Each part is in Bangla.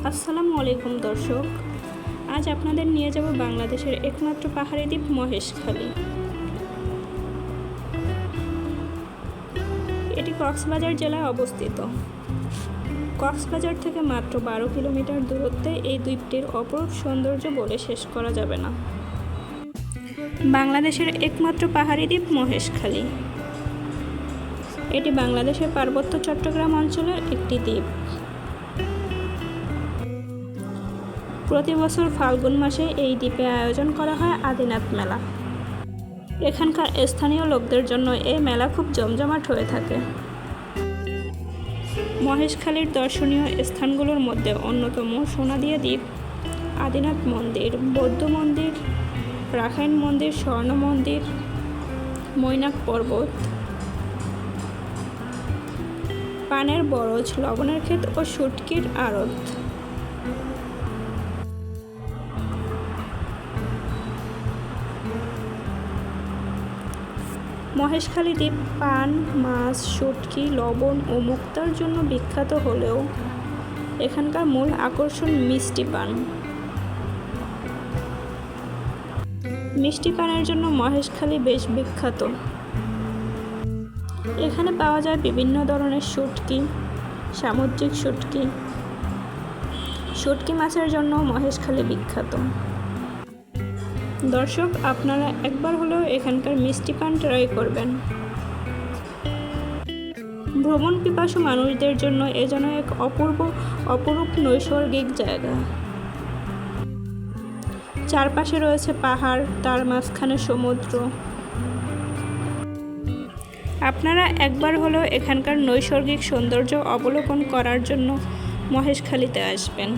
আসসালামু আলাইকুম দর্শক, আজ আপনাদের নিয়ে যাব বাংলাদেশের একমাত্র পাহাড়ি দ্বীপ মহেশখালী। এটি কক্সবাজার জেলায় অবস্থিত। কক্সবাজার থেকে মাত্র 12 কিলোমিটার দূরত্বে এই দ্বীপটির অপরূপ সৌন্দর্য বলে শেষ করা যাবে না। বাংলাদেশের একমাত্র পাহাড়ি দ্বীপ মহেশখালী। এটি বাংলাদেশের পার্বত্য চট্টগ্রাম অঞ্চলের একটি দ্বীপ। প্রতি বছর ফাল্গুন মাসে এই দ্বীপে আয়োজন করা হয় আদিনাথ মেলা। এখানকার স্থানীয় লোকদের জন্য এই মেলা খুব জমজমাট হয়ে থাকে। মহেশখালীর দর্শনীয় স্থানগুলোর মধ্যে অন্যতম সোনাদিয়া দ্বীপ, আদিনাথ মন্দির, বৌদ্ধ মন্দির, রাখাইন মন্দির, স্বর্ণ মন্দির, মৈনাক পর্বত, পানের বরজ, লবণের ক্ষেত ও শুটকির আড়ত। মহেশখালী দ্বীপ পান, মাছ, শুটকি, লবণ ও মুক্তার জন্য বিখ্যাত হলেও এখানকার মূল আকর্ষণ মিষ্টি পান। মিষ্টি পানের জন্য মহেশখালী বেশ বিখ্যাত। এখানে পাওয়া যায় বিভিন্ন ধরনের শুটকি, সামুদ্রিক শুটকি। শুটকি মাছের জন্য মহেশখালী বিখ্যাত। দর্শক, আপনারা একবার হলেও এখানকার মিষ্টি পান ট্রাই করবেন। ভ্রমণ পিপাসু মানুষদের জন্য এ যেন এক অপরূপ নৈসর্গিক জায়গা। চারপাশে রয়েছে পাহাড়, তার মাঝখানে সমুদ্র। আপনারা একবার হলেও এখানকার নৈসর্গিক সৌন্দর্য অবলোকন করার জন্য মহেশখালীতে আসবেন।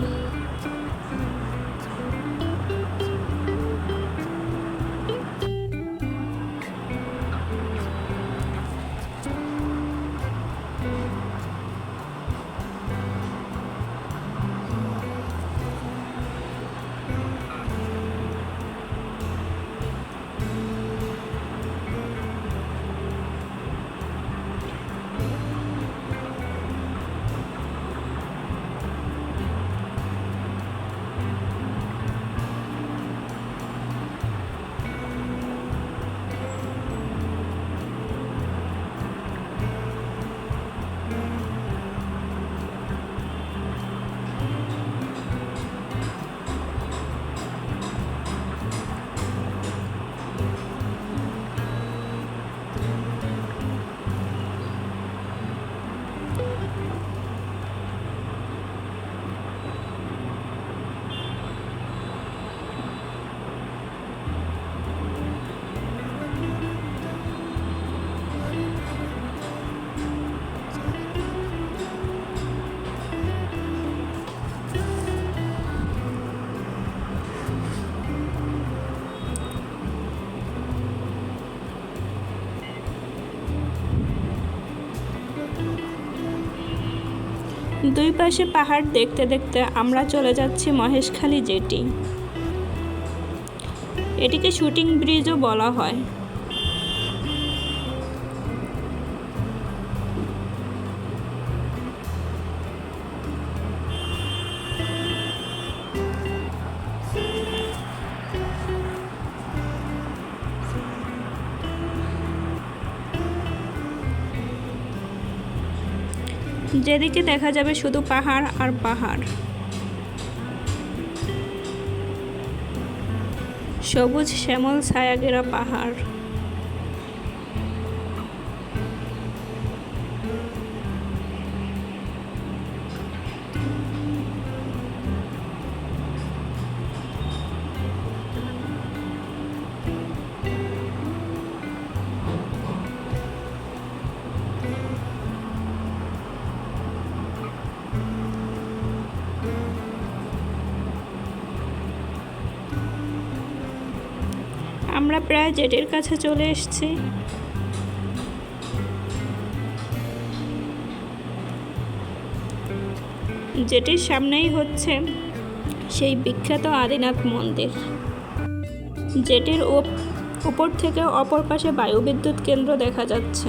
দুই পাশে পাহাড় দেখতে দেখতে আমরা চলে যাচ্ছি মহেশখালী জেটি। এটিকে শুটিং ব্রিজও বলা হয়। যেদিকে দেখা যাবে শুধু পাহাড় আর পাহাড়, সবুজ শ্যামল ছায়াঘেরা পাহাড়। আমরা প্রায় জেটির কাছে চলে এসেছি। জেটির সামনেই হচ্ছে সেই বিখ্যাত আদিনাথ মন্দির। জেটির উপর থেকে অপর পাশে বায়ুবিদ্যুৎ কেন্দ্র দেখা যাচ্ছে।